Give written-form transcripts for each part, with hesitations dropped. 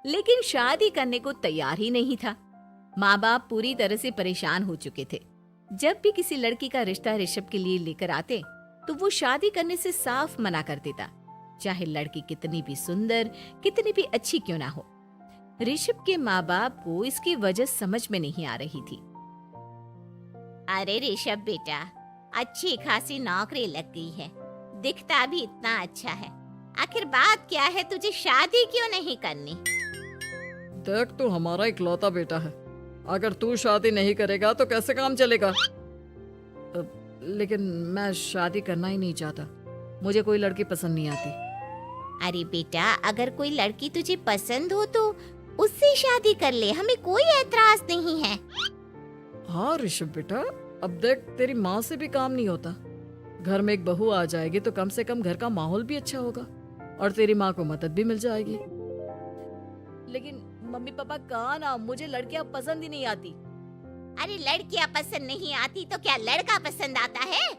लेकिन शादी करने को तैयार ही नहीं था। माँ बाप पूरी तरह से परेशान हो चुके थे। जब भी किसी लड़की का रिश्ता ऋषभ के लिए लेकर आते तो वो शादी करने से साफ मना कर देता, चाहे लड़की कितनी भी सुंदर, कितनी भी अच्छी क्यों ना हो। ऋषभ के माँ बाप को इसकी वजह समझ में नहीं आ रही थी। अरे ऋषभ बेटा, अच्छी खासी नौकरी लग गई है, दिखता भी इतना अच्छा है, आखिर बात क्या है, तुझे शादी क्यों नहीं करनी? देख, तू हमारा इकलौता बेटा है, अगर तू शादी नहीं करेगा तो कैसे काम चलेगा? लेकिन मैं शादी करना ही नहीं चाहता, मुझे कोई लड़की पसंद नहीं आती। अरे बेटा, अगर कोई लड़की तुझे पसंद हो तो उससे शादी कर ले, हमें कोई ऐतराज नहीं है। हाँ ऋषभ बेटा, अब देख, तेरी माँ से भी काम नहीं होता। घर में एक बहू आ जाएगी तो कम से कम घर का माहौल भी अच्छा होगा और तेरी माँ को मदद भी मिल जाएगी। लेकिन मम्मी पापा कहाँ ना, मुझे लड़कियां पसंद ही नहीं आती। अरे लड़कियां पसंद नहीं आती तो क्या लड़का पसंद आता है?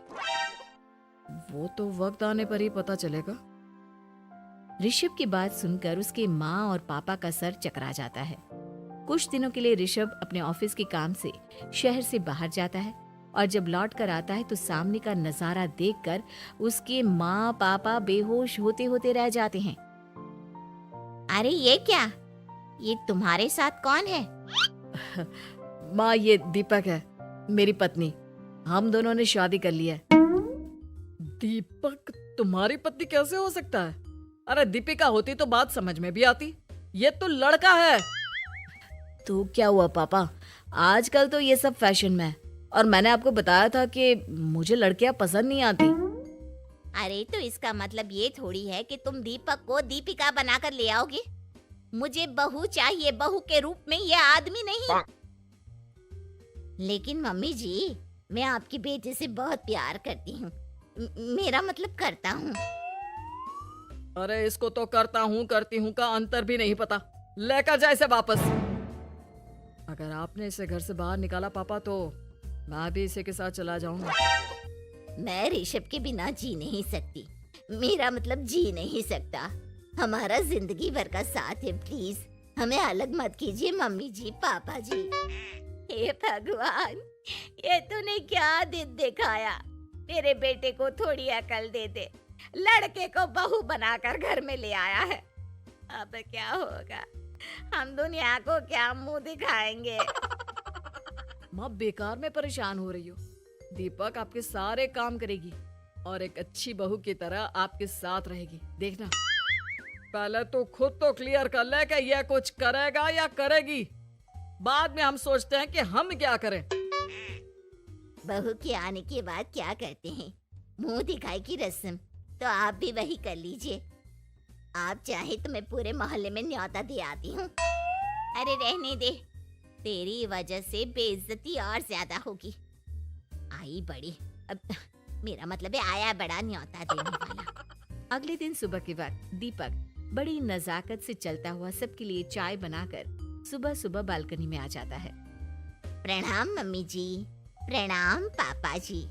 वो तो वक्त आने पर ही पता चलेगा। ऋषभ की बात सुनकर उसके माँ और पापा का सर चकरा जाता है। कुछ दिनों के लिए ऋषभ अपने ऑफिस के काम से शहर से बाहर जाता है और जब लौट कर आता है तो सामने का नजारा देखकर उसके माँ पापा बेहोश होते होते रह जाते हैं। अरे ये क्या, ये तुम्हारे साथ कौन है? माँ, ये दीपक है, मेरी पत्नी। हम दोनों ने शादी कर ली है। दीपक तुम्हारी पत्नी कैसे हो सकता है? अरे दीपिका होती तो बात समझ में भी आती, ये तो लड़का है। तो क्या हुआ पापा, आजकल तो ये सब फैशन में है और मैंने आपको बताया था कि मुझे लड़कियां पसंद नहीं आती। अरे तो इसका मतलब ये थोड़ी है कि तुम दीपक को दीपिका बनाकर ले आओगे। मुझे बहू चाहिए, बहू के रूप में, ये आदमी नहीं। लेकिन मम्मी जी, मैं आपके बेटे से बहुत प्यार करती हूँ, मेरा मतलब करता हूँ। अरे इसको तो करता हूँ करती हूँ का अंतर भी नहीं पता। लेकर जाए इसे वापस। अगर आपने इसे घर से बाहर निकाला पापा तो मैं भी इसे के साथ चला जाऊंगा। मैं ऋषभ के बिना जी नहीं सकती, मेरा मतलब जी नहीं सकता। हमारा जिंदगी भर का साथ है, प्लीज हमें अलग मत कीजिए मम्मी जी, पापा जी। हे भगवान, ये तूने क्या दिन दिखाया? मेरे बेटे को थोड़ी अकल दे दे, लड़के को बहू बनाकर घर में ले आया है। अब क्या होगा, हम दुनिया को क्या मुंह दिखाएंगे? माँ, बेकार में परेशान हो रही हो। दीपक आपके सारे काम करेगी और एक अच्छी बहू की तरह आपके साथ रहेगी, देखना। पहले तो खुद तो क्लियर कर ले कि यह कुछ करेगा या करेगी, बाद में हम सोचते हैं कि हम क्या करें। बहू के आने के बाद क्या करते हैं, मुंह दिखाई की रस्म, तो आप भी वही कर लीजिए। आप चाहे तो मैं पूरे मोहल्ले में न्योता दे आती हूँ। अरे रहने दे, तेरी वजह से बेइज्जती और ज्यादा होगी। आई बड़ी, अब मेरा मतलब है आया बड़ा न्योता देने वाला। अगले दिन सुबह के वक्त दीपक बड़ी नजाकत से चलता हुआ सबके लिए चाय बनाकर सुबह सुबह बालकनी में आ जाता है। प्रणाम मम्मी जी, प्रणाम पापा जी।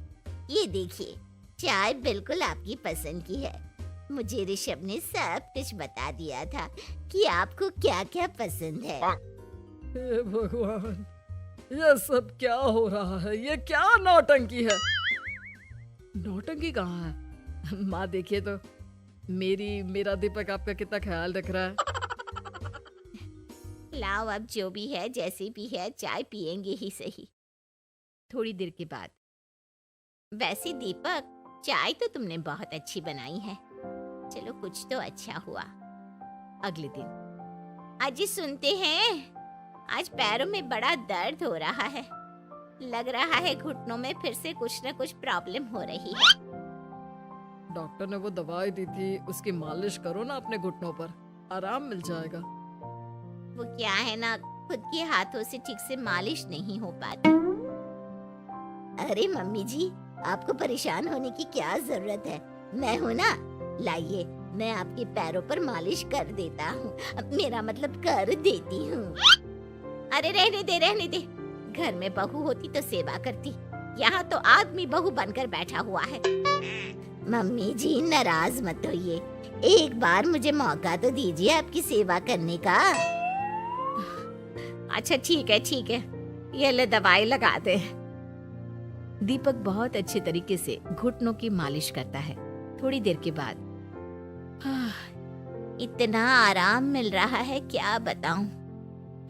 ये देखिए, चाय बिल्कुल आपकी पसंद की है। मुझे ऋषभ ने सब कुछ बता दिया था कि आपको क्या क्या पसंद है। हे भगवान, ये सब क्या हो रहा है? ये क्या नौटंकी है? नौटंकी कहाँ है? माँ देखिए तो, मेरा दीपक आपका कितना ख्याल रख रहा है। लाओ, अब जो भी है, जैसी भी है, चाय पियेंगे ही सही। थोड़ी देर के बाद, वैसे दीपक, चाय तो तुमने बहुत अच्छी बनाई है, चलो कुछ तो अच्छा हुआ। अगले दिन, अजी सुनते हैं, आज पैरों में बड़ा दर्द हो रहा है, लग रहा है घुटनों में फिर से कुछ न कुछ प्रॉब्लम हो रही है। डॉक्टर ने वो दवाई दी थी, उसकी मालिश करो ना अपने घुटनों पर, आराम मिल जाएगा। वो क्या है ना, खुद के हाथों से ठीक से मालिश नहीं हो पाती। अरे मम्मी जी, आपको परेशान होने की क्या जरूरत है, मैं हूँ ना, लाइए मैं आपके पैरों पर मालिश कर देता हूँ, मेरा मतलब कर देती हूँ। अरे रहने दे, घर में बहू होती तो सेवा करती, यहाँ तो आदमी बहू बनकर बैठा हुआ है। मम्मी जी नाराज मत होइए, एक बार मुझे मौका तो दीजिए आपकी सेवा करने का। अच्छा ठीक है, ये ले दवाई लगा दे। दीपक बहुत अच्छे तरीके से घुटनों की मालिश करता है। थोड़ी देर के बाद इतना आराम मिल रहा है क्या बताऊं।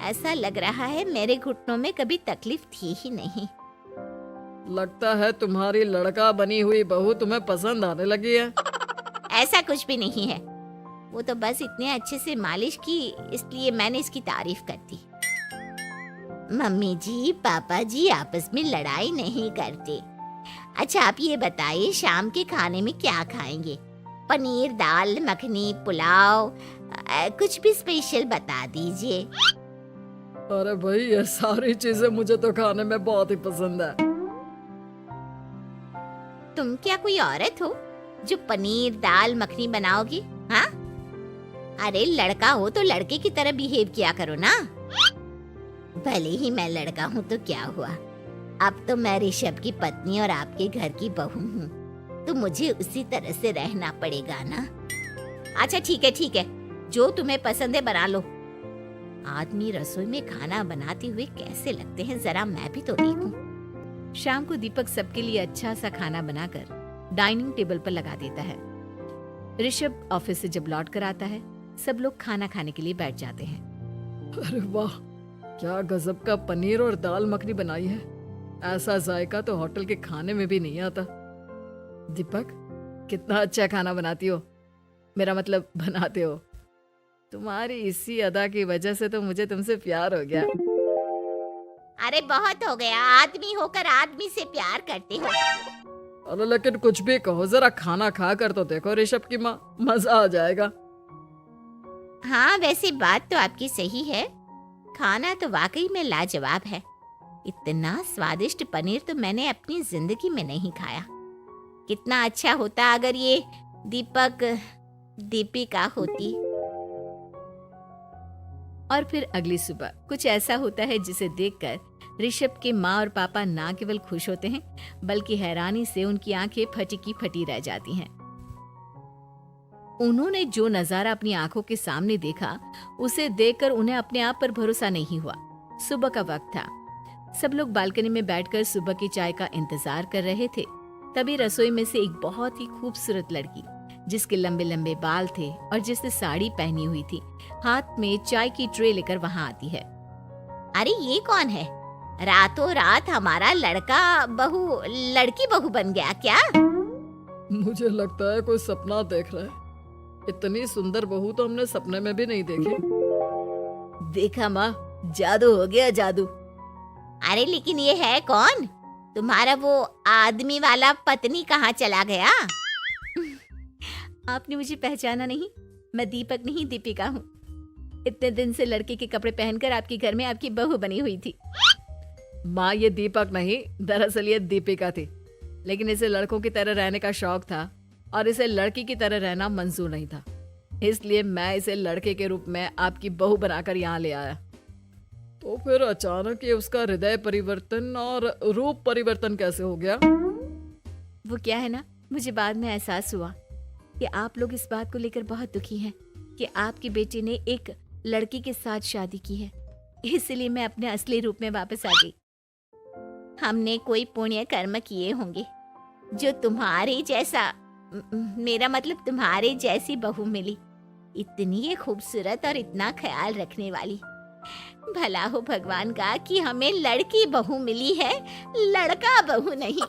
ऐसा लग रहा है मेरे घुटनों में कभी तकलीफ थी ही नहीं। लगता है तुम्हारी लड़का बनी हुई बहू तुम्हें पसंद आने लगी है। ऐसा कुछ भी नहीं है, वो तो बस इतने अच्छे से मालिश की इसलिए मैंने इसकी तारीफ कर दी। मम्मी जी पापा जी आपस में लड़ाई नहीं करते। अच्छा आप ये बताइए शाम के खाने में क्या खाएंगे? पनीर, दाल मखनी, पुलाव, कुछ भी स्पेशल बता दीजिए। अरे भाई ये सारी चीजें मुझे तो खाने में बहुत ही पसंद है। तुम क्या कोई औरत हो जो पनीर दाल मखनी बनाओगी? हाँ, अरे लड़का हो तो लड़के की तरह बिहेव किया करो ना। भले ही मैं लड़का हूँ तो क्या हुआ, अब तो मैं ऋषभ की पत्नी और आपके घर की बहू हूँ, तो मुझे उसी तरह से रहना पड़ेगा ना। अच्छा ठीक है, जो तुम्हें पसंद है बना लो। आदमी रसोई में खाना बनाते हुए कैसे लगते हैं, जरा मैं भी तो देखूं। शाम को दीपक सबके लिए अच्छा सा खाना बनाकर डाइनिंग टेबल पर लगा देता है। ऋषभ ऑफिस से जब लौट कर आता है, सब लोग खाना खाने के लिए बैठ जाते हैं। अरे वाह, क्या गजब का पनीर और दाल मखनी बनाई है। ऐसा जायका तो होटल के खाने में भी नहीं आता। दीपक, कितना अच्छा खाना बनाती हो, मेरा मतलब बनाते हो। तुम्हारी इसी अदा की वजह से तो मुझे तुमसे प्यार हो गया। अरे बहुत हो गया, आदमी होकर आदमी से प्यार करते हो। अरे लेकिन कुछ भी कहो, जरा खाना खा कर तो देखो ऋषभ की माँ, मजा आ जाएगा। हाँ वैसे बात तो आपकी सही है, खाना तो वाकई में लाजवाब है। इतना स्वादिष्ट पनीर तो मैंने अपनी जिंदगी में नहीं खाया। कितना अच्छा होता अगर ये दीपिका होती। और फिर अगली सुबह कुछ ऐसा होता है जिसे देखकर ऋषभ के माँ और पापा ना केवल खुश होते हैं बल्कि हैरानी से उनकी आंखें फटी की फटी रह जाती हैं। उन्होंने जो नजारा अपनी आंखों के सामने देखा उसे देखकर उन्हें अपने आप पर भरोसा नहीं हुआ। सुबह का वक्त था, सब लोग बालकनी में बैठकर सुबह की चाय का इंतजार कर रहे थे। तभी रसोई में से एक बहुत ही खूबसूरत लड़की जिसके लंबे लंबे बाल थे और जिसने साड़ी पहनी हुई थी, हाथ में चाय की ट्रे लेकर वहां आती है। अरे ये कौन है? रातों रात हमारा लड़की बहू बन गया क्या? मुझे लगता है कोई सपना देख रहा है। इतनी सुंदर बहू तो हमने सपने में भी नहीं देखी। देखा माँ, जादू हो गया जादू। अरे लेकिन ये है कौन? तुम्हारा वो आदमी वाला पत्नी कहाँ चला गया? आपने मुझे पहचाना नहीं? मैं दीपक नहीं दीपिका हूँ। इतने दिन से लड़के के कपड़े पहनकर आपके घर में आपकी बहू बनी हुई थी। माँ ये दीपक नहीं, दरअसल ये दीपिका थी, लेकिन इसे लड़कों की तरह रहने का शौक था और इसे लड़की की तरह रहना मंजूर नहीं था, इसलिए मैं इसे लड़के के रूप में आपकी बहू बनाकर यहाँ ले आया। तो फिर अचानक ये उसका हृदय परिवर्तन और रूप परिवर्तन कैसे हो गया? वो क्या है ना, मुझे बाद में एहसास हुआ कि आप लोग इस बात को लेकर बहुत दुखी हैं कि आपकी बेटी ने एक लड़की के साथ शादी की है, इसलिए मैं अपने असली रूप में वापस आ गई। हमने कोई पुण्य कर्म किए होंगे जो तुम्हारे जैसा, मेरा मतलब तुम्हारे जैसी बहू मिली, इतनी खूबसूरत और इतना ख्याल रखने वाली। भला हो भगवान का कि हमें लड़की बहू मिली है, लड़का बहू नहीं।